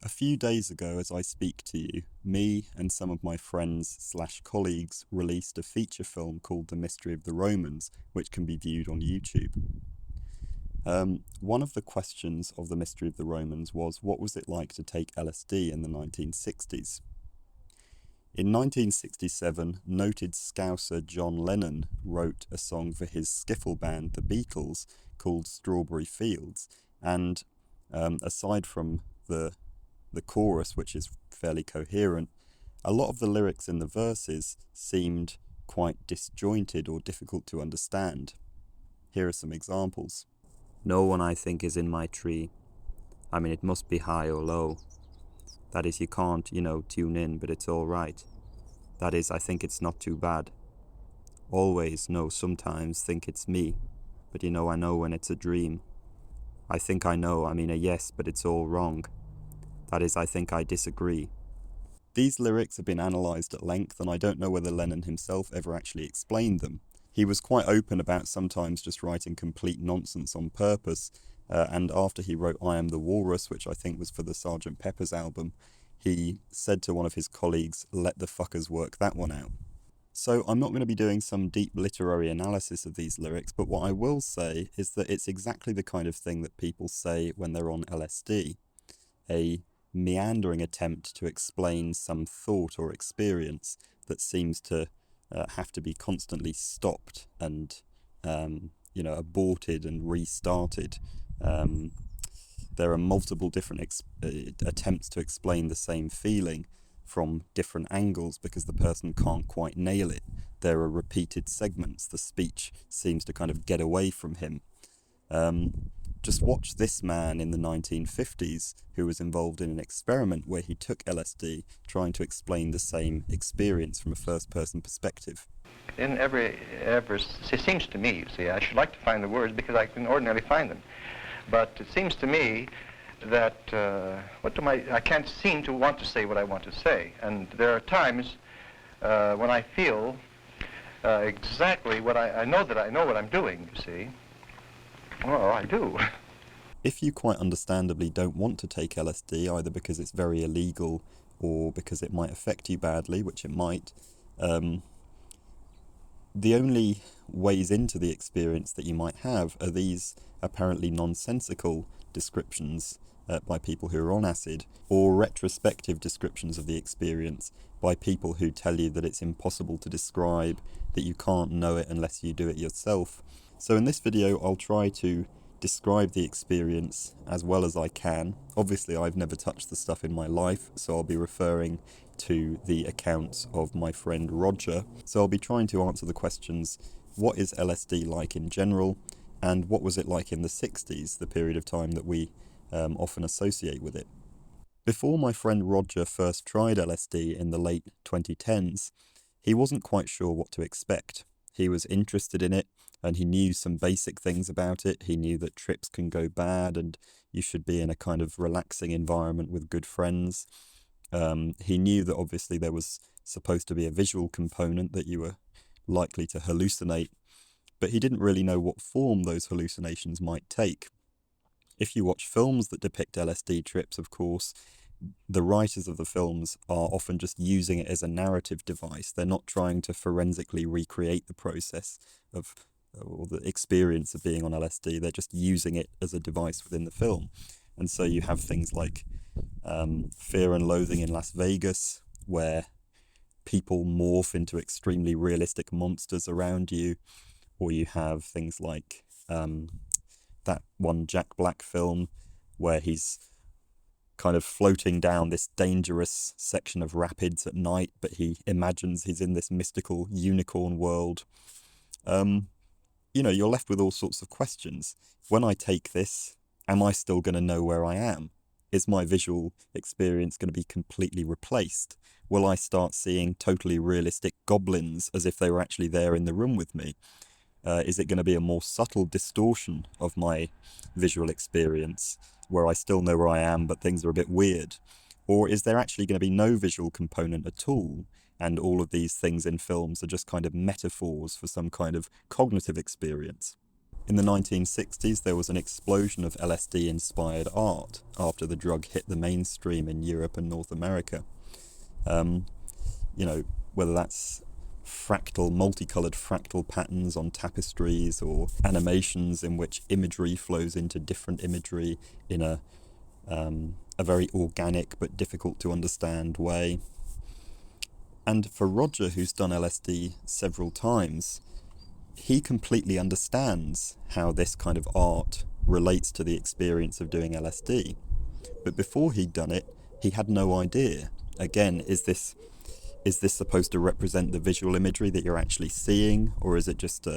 A few days ago, as I speak to you, me and some of my friends/colleagues released a feature film called The Mystery of the Romans, which can be viewed on YouTube. One of the questions of The Mystery of the Romans was, what was it like to take LSD in the 1960s? In 1967, noted Scouser John Lennon wrote a song for his skiffle band, the Beatles, called Strawberry Fields, and aside from the chorus, which is fairly coherent, a lot of the lyrics in the verses seemed quite disjointed or difficult to understand. Here are some examples. No one, I think, is in my tree. I mean, it must be high or low. That is, you can't, tune in, but it's all right. That is, I think it's not too bad. Always, no, sometimes think it's me. But I know when it's a dream. I think I know, I mean a yes, but it's all wrong. That is, I think I disagree. These lyrics have been analysed at length, and I don't know whether Lennon himself ever actually explained them. He was quite open about sometimes just writing complete nonsense on purpose, and after he wrote I Am the Walrus, which I think was for the Sgt. Pepper's album, he said to one of his colleagues, let the fuckers work that one out. So I'm not going to be doing some deep literary analysis of these lyrics, but what I will say is that it's exactly the kind of thing that people say when they're on LSD. A meandering attempt to explain some thought or experience that seems to have to be constantly stopped and aborted and restarted. There are multiple different attempts to explain the same feeling from different angles because the person can't quite nail it. There are repeated segments. The speech seems to kind of get away from him. Just watch this man in the 1950s who was involved in an experiment where he took LSD trying to explain the same experience from a first-person perspective. It seems to me, you see, I should like to find the words because I can ordinarily find them. But it seems to me that I can't seem to want to say what I want to say. And there are times when I feel exactly what I know that I know what I'm doing, you see. Well, I do. If you quite understandably don't want to take LSD, either because it's very illegal or because it might affect you badly, which it might, the only ways into the experience that you might have are these apparently nonsensical descriptions by people who are on acid, or retrospective descriptions of the experience by people who tell you that it's impossible to describe, that you can't know it unless you do it yourself. So in this video, I'll try to describe the experience as well as I can. Obviously, I've never touched the stuff in my life, so I'll be referring to the accounts of my friend Roger. So I'll be trying to answer the questions, what is LSD like in general, and what was it like in the 60s, the period of time that we often associate with it. Before my friend Roger first tried LSD in the late 2010s, he wasn't quite sure what to expect. He was interested in it, and he knew some basic things about it. He knew that trips can go bad and you should be in a kind of relaxing environment with good friends. He knew that obviously there was supposed to be a visual component, that you were likely to hallucinate, but he didn't really know what form those hallucinations might take. If you watch films that depict LSD trips, of course, the writers of the films are often just using it as a narrative device. They're not trying to forensically recreate the process of or the experience of being on LSD. They're just using it as a device within the film. And so you have things like Fear and Loathing in Las Vegas, where people morph into extremely realistic monsters around you, or you have things like that one Jack Black film where he's kind of floating down this dangerous section of rapids at night, but he imagines he's in this mystical unicorn world. You're left with all sorts of questions. When I take this, am I still going to know where I am? Is my visual experience going to be completely replaced? Will I start seeing totally realistic goblins as if they were actually there in the room with me? Is it going to be a more subtle distortion of my visual experience where I still know where I am but things are a bit weird? Or is there actually going to be no visual component at all, and all of these things in films are just kind of metaphors for some kind of cognitive experience? In the 1960s, there was an explosion of LSD-inspired art after the drug hit the mainstream in Europe and North America. Um, you know, whether that's multicolored fractal patterns on tapestries, or animations in which imagery flows into different imagery in a very organic but difficult to understand way. And for Roger, who's done LSD several times, he completely understands how this kind of art relates to the experience of doing LSD. But before he'd done it, he had no idea. Again, is this supposed to represent the visual imagery that you're actually seeing, or is it just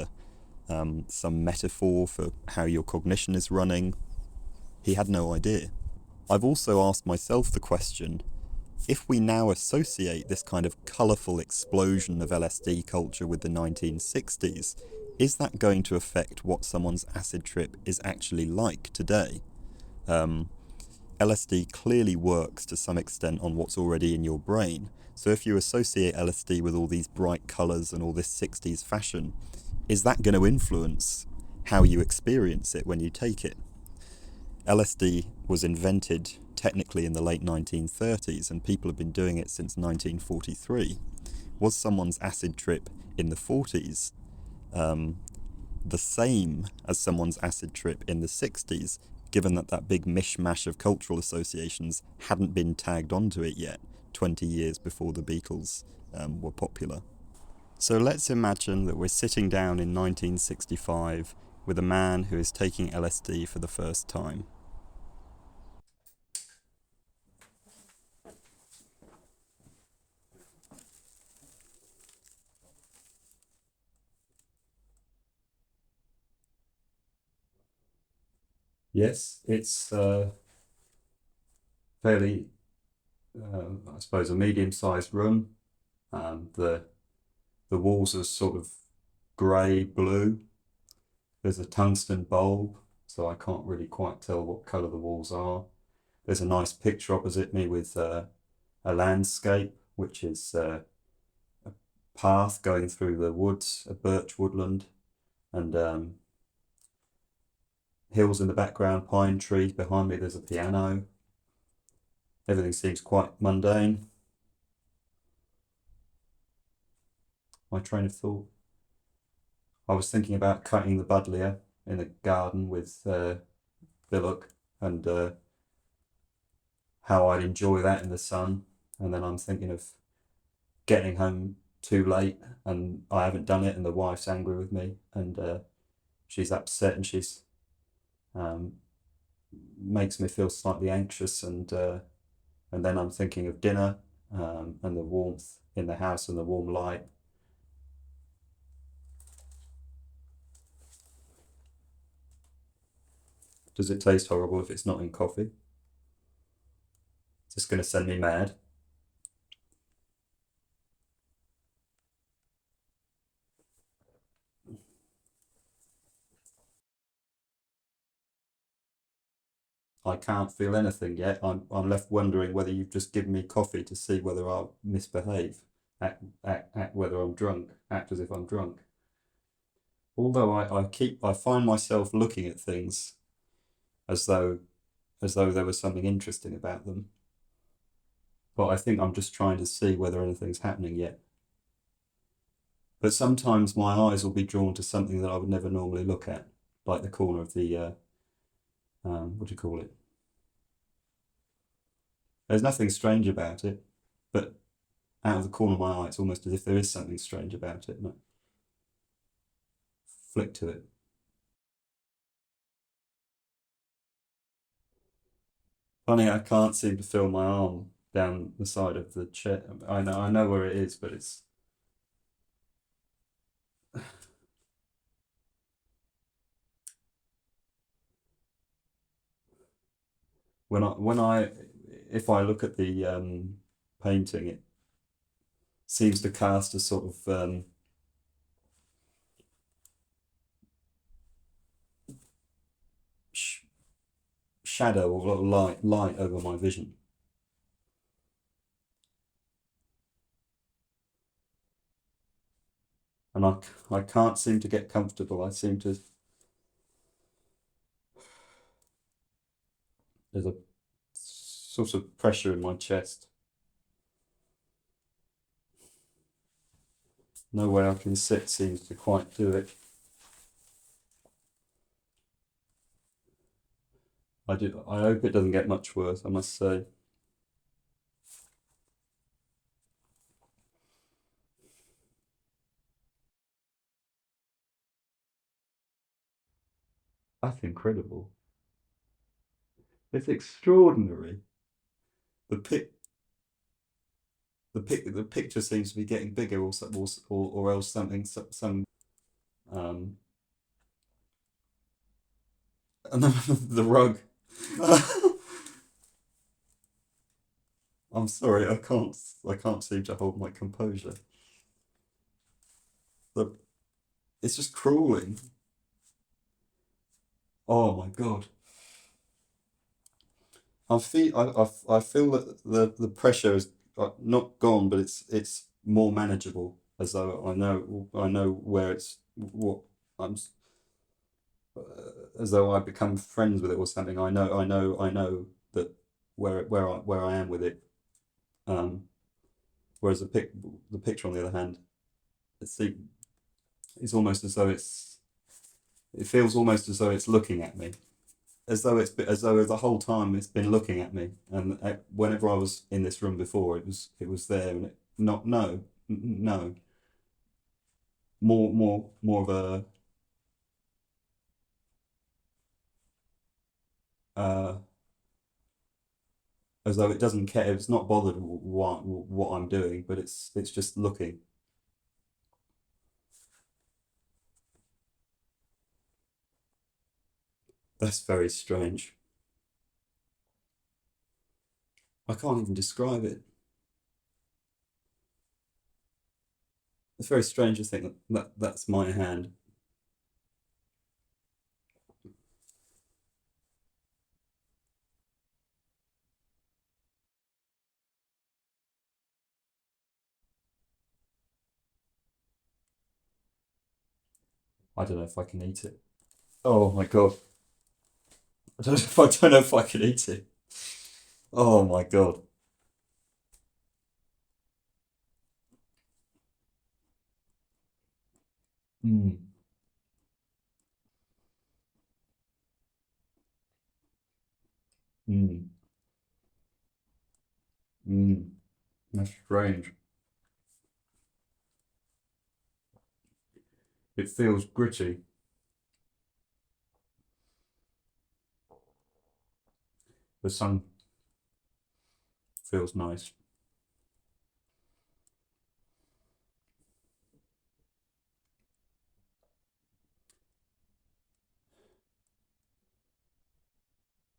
some metaphor for how your cognition is running? He had no idea. I've also asked myself the question, if we now associate this kind of colourful explosion of LSD culture with the 1960s, is that going to affect what someone's acid trip is actually like today? LSD clearly works to some extent on what's already in your brain. So if you associate LSD with all these bright colours and all this 60s fashion, is that going to influence how you experience it when you take it? LSD was invented technically in the late 1930s, and people have been doing it since 1943. Was someone's acid trip in the 40s the same as someone's acid trip in the 60s, given that that big mishmash of cultural associations hadn't been tagged onto it yet, 20 years before the Beatles were popular? So let's imagine that we're sitting down in 1965 with a man who is taking LSD for the first time. Yes, it's fairly, I suppose, a medium-sized room. The walls are sort of grey blue. There's a tungsten bulb, so I can't really quite tell what colour the walls are. There's a nice picture opposite me with a landscape, which is a path going through the woods, a birch woodland, and hills in the background, pine trees behind me. There's a piano. Everything seems quite mundane. My train of thought. I was thinking about cutting the buddleia in the garden with billock, and how I'd enjoy that in the sun. And then I'm thinking of getting home too late and I haven't done it, and the wife's angry with me, and she's upset, and she's makes me feel slightly anxious, and then I'm thinking of dinner and the warmth in the house and the warm light. Does it taste horrible if it's not in coffee? It's just going to send me mad. I can't feel anything yet. I'm left wondering whether you've just given me coffee to see whether I'll misbehave, act whether I'm drunk, act as if I'm drunk. Although I find myself looking at things as though there was something interesting about them. But I think I'm just trying to see whether anything's happening yet. But sometimes my eyes will be drawn to something that I would never normally look at, like the corner of the what do you call it? There's nothing strange about it, but out of the corner of my eye, it's almost as if there is something strange about it. And I flick to it. Funny, I can't seem to feel my arm down the side of the chair. I know where it is, but it's when I if I look at the painting, it seems to cast a sort of shadow or light over my vision. And I can't seem to get comfortable. I seem to There's a sort of pressure in my chest. No way I can sit seems to quite do it. I hope it doesn't get much worse, I must say. That's incredible. It's extraordinary. The pic the picture seems to be getting bigger, or else some um and the rug. I'm sorry, I can't seem to hold my composure. The It's just crawling. Oh my God. I feel that the pressure is not gone, but it's more manageable, as though I know where it's what I'm as though I become friends with it or something. I know that where I am with it. Um, Whereas the picture, on the other hand, it's it's almost as though it feels almost as though it's looking at me, as though the whole time it's been looking at me. And whenever I was in this room before, it was there, and it not no no more of a uh, as though it doesn't care. It's not bothered what I'm doing, but it's just looking. That's very strange. I can't even describe it. It's very strange to think that's my hand. I don't know if I can eat it. Oh my God. I don't know if I can eat it. Oh my God. Mm, mm, mm. That's strange. It feels gritty. The sun feels nice.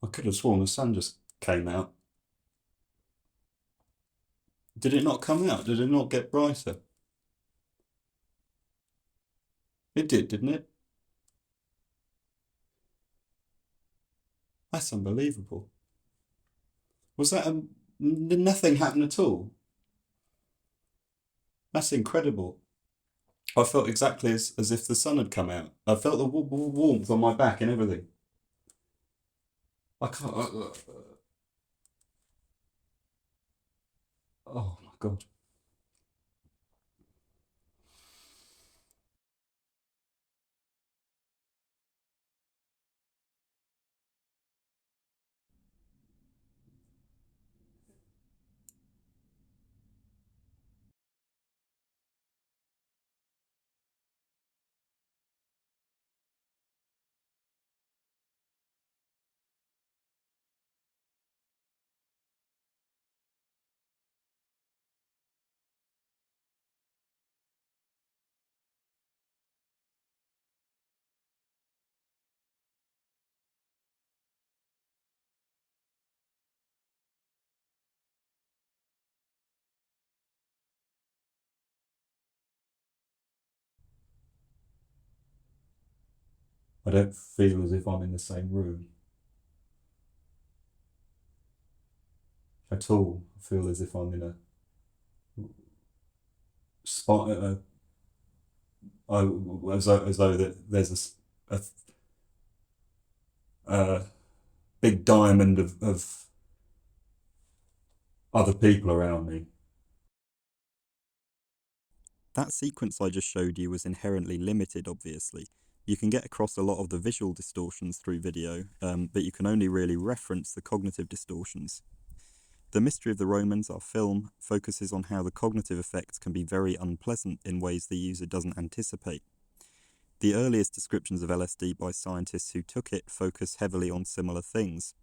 I could have sworn the sun just came out. Did it not come out? Did it not get brighter? It did, didn't it? That's unbelievable. Was that did nothing happen at all? That's incredible. I felt exactly as if the sun had come out. I felt the warmth on my back and everything. I can't. Oh my God. I don't feel as if I'm in the same room at all. I feel as if I'm in a spot. As though that there's a big diamond of other people around me. That sequence I just showed you was inherently limited, obviously. You can get across a lot of the visual distortions through video, but you can only really reference the cognitive distortions. The Mystery of the Romans, our film, focuses on how the cognitive effects can be very unpleasant in ways the user doesn't anticipate. The earliest descriptions of LSD by scientists who took it focus heavily on similar things.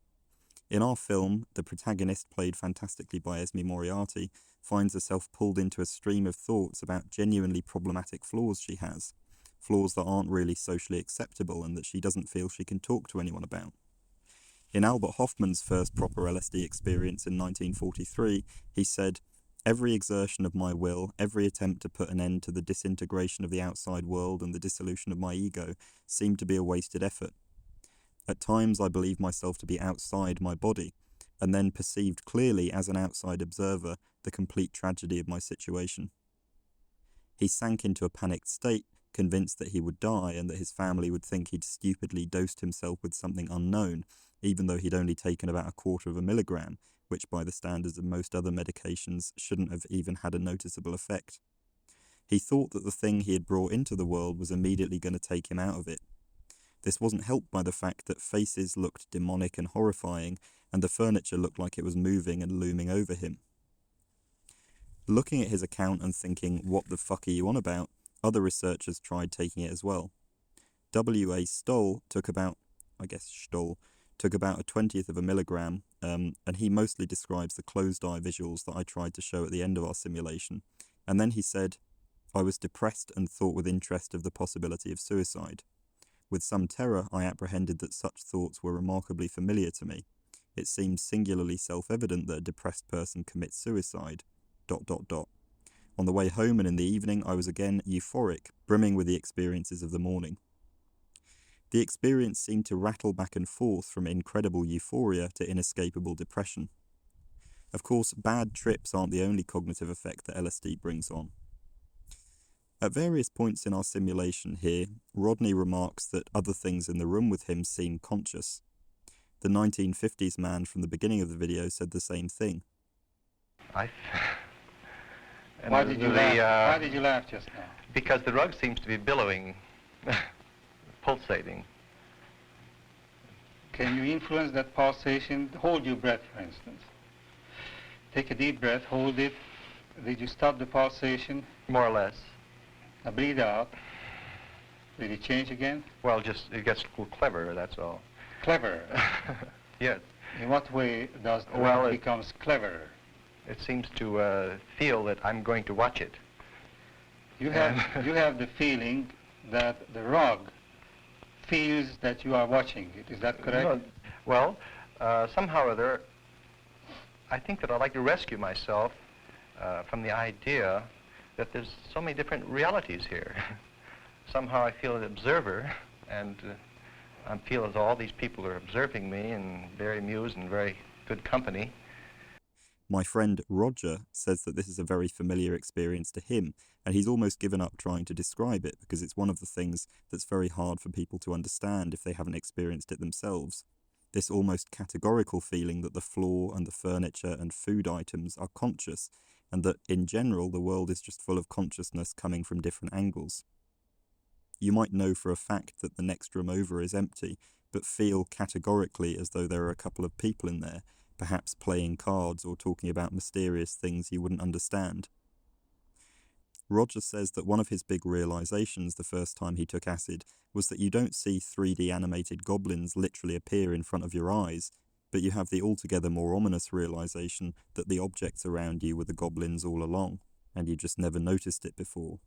In our film, the protagonist, played fantastically by Esme Moriarty, finds herself pulled into a stream of thoughts about genuinely problematic flaws she has, flaws that aren't really socially acceptable and that she doesn't feel she can talk to anyone about. In Albert Hofmann's first proper LSD experience in 1943, he said, "Every exertion of my will, every attempt to put an end to the disintegration of the outside world and the dissolution of my ego seemed to be a wasted effort. At times I believed myself to be outside my body, and then perceived clearly as an outside observer the complete tragedy of my situation." He sank into a panicked state, convinced that he would die and that his family would think he'd stupidly dosed himself with something unknown, even though he'd only taken about 1/4 milligram, which by the standards of most other medications shouldn't have even had a noticeable effect. He thought that the thing he had brought into the world was immediately going to take him out of it. This wasn't helped by the fact that faces looked demonic and horrifying, and the furniture looked like it was moving and looming over him. Looking at his account and thinking, what the fuck are you on about, other researchers tried taking it as well. W.A. Stoll took about a 20th of a milligram, and he mostly describes the closed-eye visuals that I tried to show at the end of our simulation. And then he said, "I was depressed and thought with interest of the possibility of suicide. With some terror, I apprehended that such thoughts were remarkably familiar to me. It seemed singularly self-evident that a depressed person commits suicide. ... On the way home and in the evening, I was again euphoric, brimming with the experiences of the morning." The experience seemed to rattle back and forth from incredible euphoria to inescapable depression. Of course, bad trips aren't the only cognitive effect that LSD brings on. At various points in our simulation here, Rodney remarks that other things in the room with him seem conscious. The 1950s man from the beginning of the video said the same thing. Why did you laugh? Why did you laugh just now? Because the rug seems to be billowing, pulsating. Can you influence that pulsation? Hold your breath, for instance. Take a deep breath, hold it. Did you stop the pulsation? More or less. Now breathe out. Did it change again? Well, just it gets cleverer, that's all. Clever. Yes. In what way does the Well, rug becomes cleverer? It seems to feel that I'm going to watch it. You have the feeling that the rug feels that you are watching it. Is that correct? No, well, somehow or other, I think that I'd like to rescue myself from the idea that there's so many different realities here. Somehow I feel an observer, and I feel as though all these people are observing me and very amused and very good company. My friend Roger says that this is a very familiar experience to him, and he's almost given up trying to describe it because it's one of the things that's very hard for people to understand if they haven't experienced it themselves. This almost categorical feeling that the floor and the furniture and food items are conscious, and that in general the world is just full of consciousness coming from different angles. You might know for a fact that the next room over is empty, but feel categorically as though there are a couple of people in there, perhaps playing cards or talking about mysterious things you wouldn't understand. Roger says that one of his big realizations the first time he took acid was that you don't see 3D animated goblins literally appear in front of your eyes, but you have the altogether more ominous realization that the objects around you were the goblins all along, and you just never noticed it before.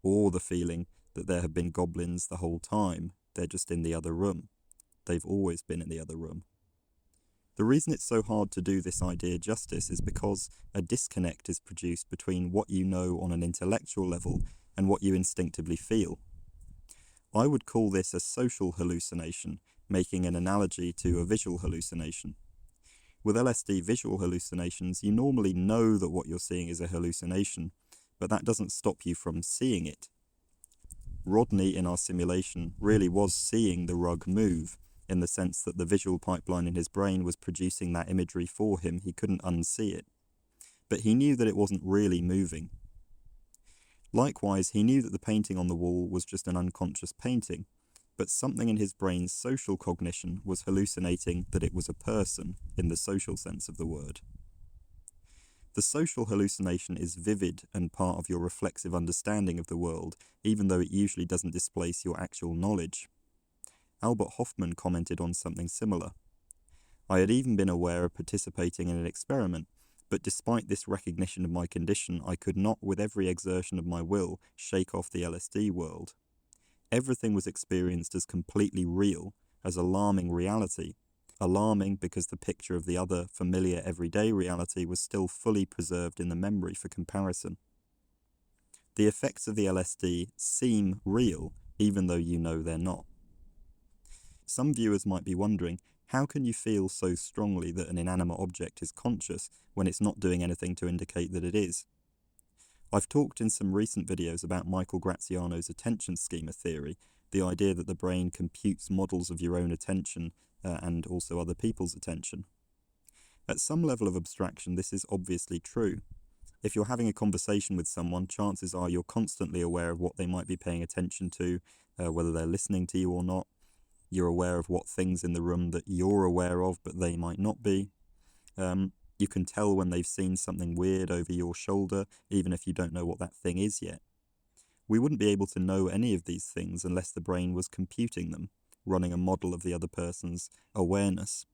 Or the feeling that there have been goblins the whole time, they're just in the other room. They've always been in the other room. The reason it's so hard to do this idea justice is because a disconnect is produced between what you know on an intellectual level and what you instinctively feel. I would call this a social hallucination, making an analogy to a visual hallucination. With LSD visual hallucinations, you normally know that what you're seeing is a hallucination, but that doesn't stop you from seeing it. Rodney in our simulation really was seeing the rug move, in the sense that the visual pipeline in his brain was producing that imagery for him. He couldn't unsee it. But he knew that it wasn't really moving. Likewise, he knew that the painting on the wall was just an unconscious painting, but something in his brain's social cognition was hallucinating that it was a person in the social sense of the word. The social hallucination is vivid and part of your reflexive understanding of the world, even though it usually doesn't displace your actual knowledge. Albert Hofmann commented on something similar. I had even been aware of participating in an experiment, but despite this recognition of my condition, I could not, with every exertion of my will, shake off the LSD world. Everything was experienced as completely real, as alarming reality. Alarming because the picture of the other, familiar, everyday reality was still fully preserved in the memory for comparison. The effects of the LSD seem real, even though you know they're not. Some viewers might be wondering, how can you feel so strongly that an inanimate object is conscious when it's not doing anything to indicate that it is? I've talked in some recent videos about Michael Graziano's attention schema theory, the idea that the brain computes models of your own attention and also other people's attention. At some level of abstraction, this is obviously true. If you're having a conversation with someone, chances are you're constantly aware of what they might be paying attention to, whether they're listening to you or not. You're aware of what things in the room that you're aware of, but they might not be. You can tell when they've seen something weird over your shoulder, even if you don't know what that thing is yet. We wouldn't be able to know any of these things unless the brain was computing them, running a model of the other person's awareness.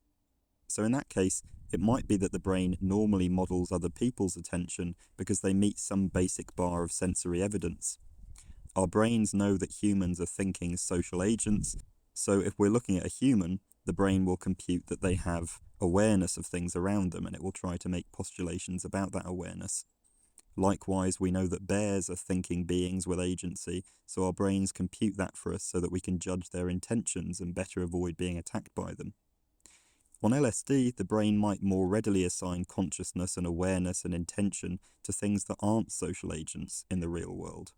So in that case, it might be that the brain normally models other people's attention because they meet some basic bar of sensory evidence. Our brains know that humans are thinking social agents, so if we're looking at a human, the brain will compute that they have awareness of things around them, and it will try to make postulations about that awareness. Likewise, we know that bears are thinking beings with agency, so our brains compute that for us so that we can judge their intentions and better avoid being attacked by them. On LSD, the brain might more readily assign consciousness and awareness and intention to things that aren't social agents in the real world.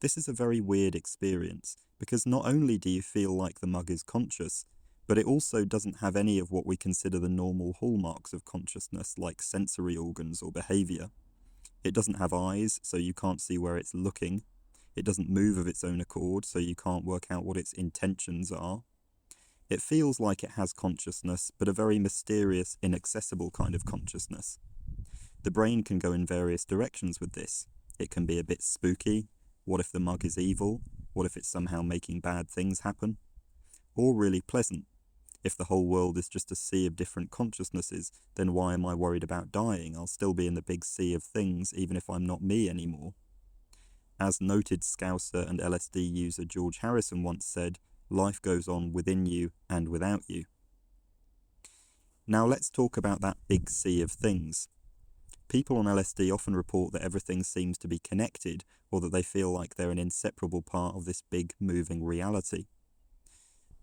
This is a very weird experience, because not only do you feel like the mug is conscious, but it also doesn't have any of what we consider the normal hallmarks of consciousness, like sensory organs or behavior. It doesn't have eyes, so you can't see where it's looking. It doesn't move of its own accord, so you can't work out what its intentions are. It feels like it has consciousness, but a very mysterious, inaccessible kind of consciousness. The brain can go in various directions with this. It can be a bit spooky. What if the mug is evil? What if it's somehow making bad things happen? Or really pleasant. If the whole world is just a sea of different consciousnesses, then why am I worried about dying? I'll still be in the big sea of things, even if I'm not me anymore. As noted Scouser and LSD user George Harrison once said, life goes on within you and without you. Now let's talk about that big sea of things. People on LSD often report that everything seems to be connected, or that they feel like they're an inseparable part of this big moving reality.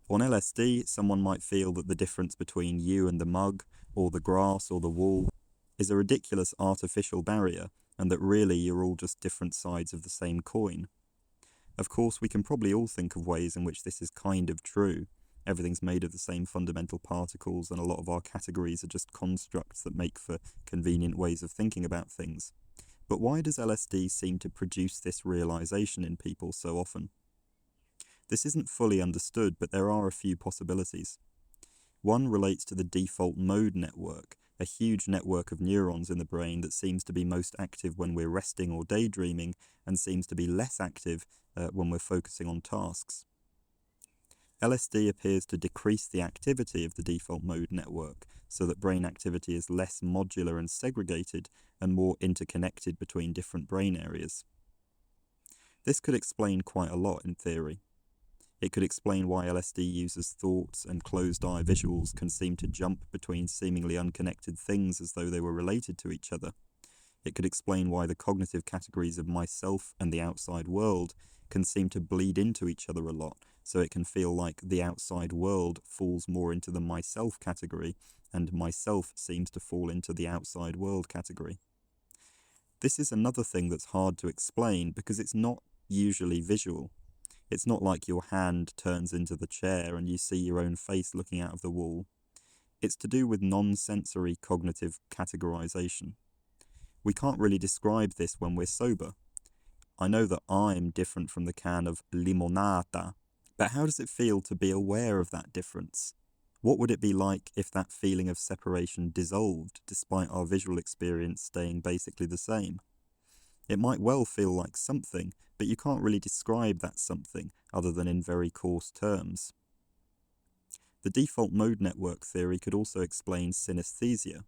On LSD, someone might feel that the difference between you and the mug, or the grass or the wall, is a ridiculous artificial barrier, and that really you're all just different sides of the same coin. Of course, we can probably all think of ways in which this is kind of true. Everything's made of the same fundamental particles, and a lot of our categories are just constructs that make for convenient ways of thinking about things. But why does LSD seem to produce this realization in people so often? This isn't fully understood, but there are a few possibilities. One relates to the default mode network, a huge network of neurons in the brain that seems to be most active when we're resting or daydreaming, and seems to be less active when we're focusing on tasks. LSD appears to decrease the activity of the default mode network, so that brain activity is less modular and segregated, and more interconnected between different brain areas. This could explain quite a lot in theory. It could explain why LSD users' thoughts and closed-eye visuals can seem to jump between seemingly unconnected things as though they were related to each other. It could explain why the cognitive categories of myself and the outside world can seem to bleed into each other a lot, so it can feel like the outside world falls more into the myself category, and myself seems to fall into the outside world category. This is another thing that's hard to explain because it's not usually visual. It's not like your hand turns into the chair and you see your own face looking out of the wall. It's to do with non-sensory cognitive categorization. We can't really describe this when we're sober. I know that I'm different from the can of limonata, but how does it feel to be aware of that difference? What would it be like if that feeling of separation dissolved despite our visual experience staying basically the same? It might well feel like something, but you can't really describe that something other than in very coarse terms. The default mode network theory could also explain synesthesia.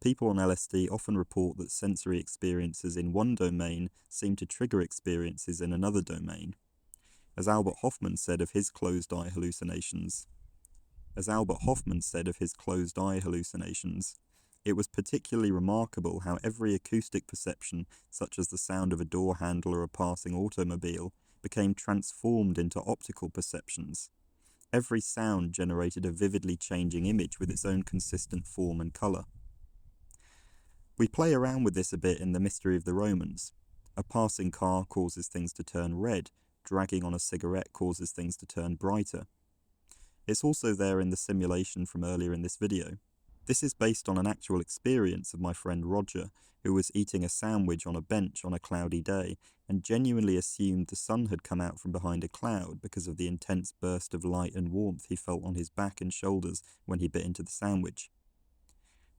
People on LSD often report that sensory experiences in one domain seem to trigger experiences in another domain. As Albert Hofmann said of his closed-eye hallucinations, it was particularly remarkable how every acoustic perception, such as the sound of a door handle or a passing automobile, became transformed into optical perceptions. Every sound generated a vividly changing image with its own consistent form and colour. We play around with this a bit in The Mystery of the Romans. A passing car causes things to turn red, dragging on a cigarette causes things to turn brighter. It's also there in the simulation from earlier in this video. This is based on an actual experience of my friend Roger, who was eating a sandwich on a bench on a cloudy day and genuinely assumed the sun had come out from behind a cloud because of the intense burst of light and warmth he felt on his back and shoulders when he bit into the sandwich.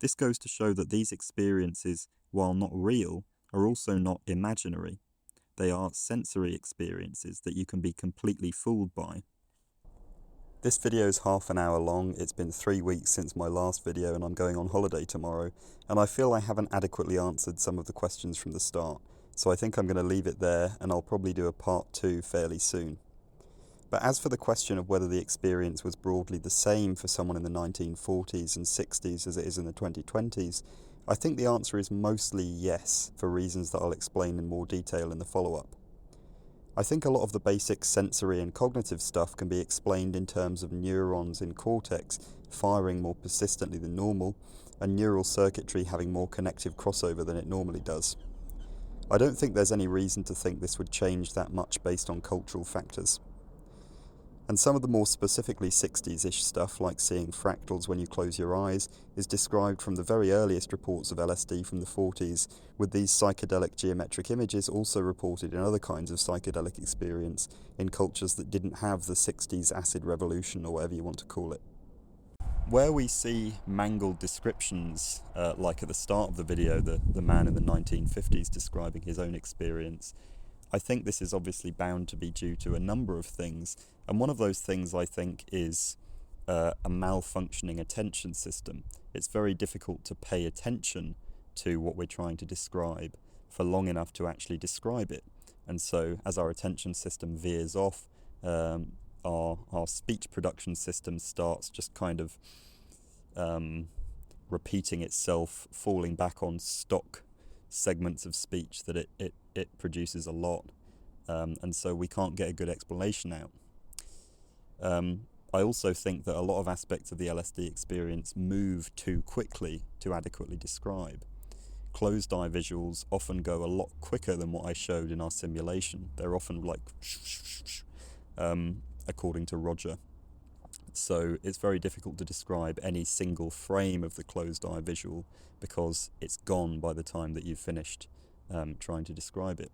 This goes to show that these experiences, while not real, are also not imaginary. They are sensory experiences that you can be completely fooled by. This video is half an hour long. It's been 3 weeks since my last video and I'm going on holiday tomorrow, and I feel I haven't adequately answered some of the questions from the start, so I think I'm going to leave it there and I'll probably do a part 2 fairly soon. But as for the question of whether the experience was broadly the same for someone in the 1940s and 60s as it is in the 2020s, I think the answer is mostly yes, for reasons that I'll explain in more detail in the follow-up. I think a lot of the basic sensory and cognitive stuff can be explained in terms of neurons in cortex firing more persistently than normal, and neural circuitry having more connective crossover than it normally does. I don't think there's any reason to think this would change that much based on cultural factors. And some of the more specifically 60s-ish stuff, like seeing fractals when you close your eyes, is described from the very earliest reports of LSD from the 40s, with these psychedelic geometric images also reported in other kinds of psychedelic experience in cultures that didn't have the 60s acid revolution, or whatever you want to call it. Where we see mangled descriptions, like at the start of the video, the man in the 1950s describing his own experience, I think this is obviously bound to be due to a number of things, and one of those things I think is a malfunctioning attention system. It's very difficult to pay attention to what we're trying to describe for long enough to actually describe it, and so as our attention system veers off, our speech production system starts just kind of repeating itself, falling back on stock segments of speech that it produces a lot, and so we can't get a good explanation out. I also think that a lot of aspects of the LSD experience move too quickly to adequately describe. Closed-eye visuals often go a lot quicker than what I showed in our simulation. They're often like according to Roger. So it's very difficult to describe any single frame of the closed-eye visual because it's gone by the time that you've finished trying to describe it.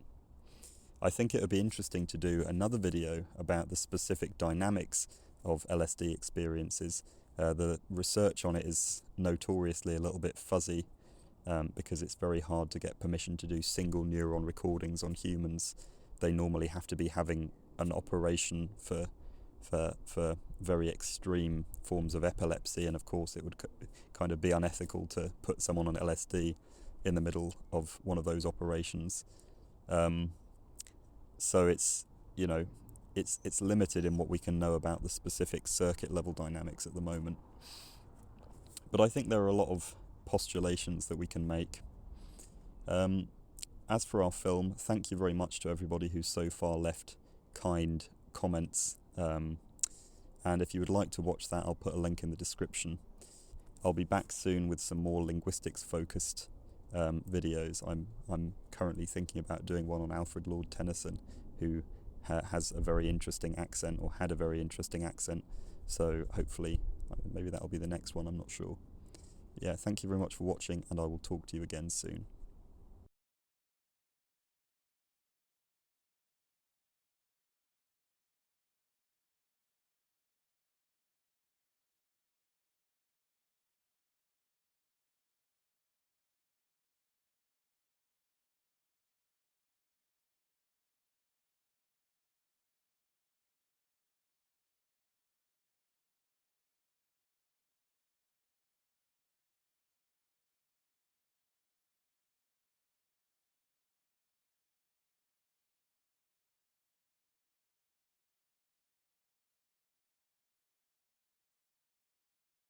I think it would be interesting to do another video about the specific dynamics of LSD experiences. The research on it is notoriously a little bit fuzzy because it's very hard to get permission to do single neuron recordings on humans. They normally have to be having an operation for very extreme forms of epilepsy, and of course it would kind of be unethical to put someone on LSD in the middle of one of those operations. So it's, you know, it's limited in what we can know about the specific circuit level dynamics at the moment. But I think there are a lot of postulations that we can make. As for our film, thank you very much to everybody who's so far left kind comments. And if you would like to watch that, I'll put a link in the description. I'll be back soon with some more linguistics focused videos. I'm currently thinking about doing one on Alfred Lord Tennyson, who has a very interesting accent, or had a very interesting accent. So hopefully, maybe that'll be the next one, I'm not sure. Yeah, thank you very much for watching, and I will talk to you again soon.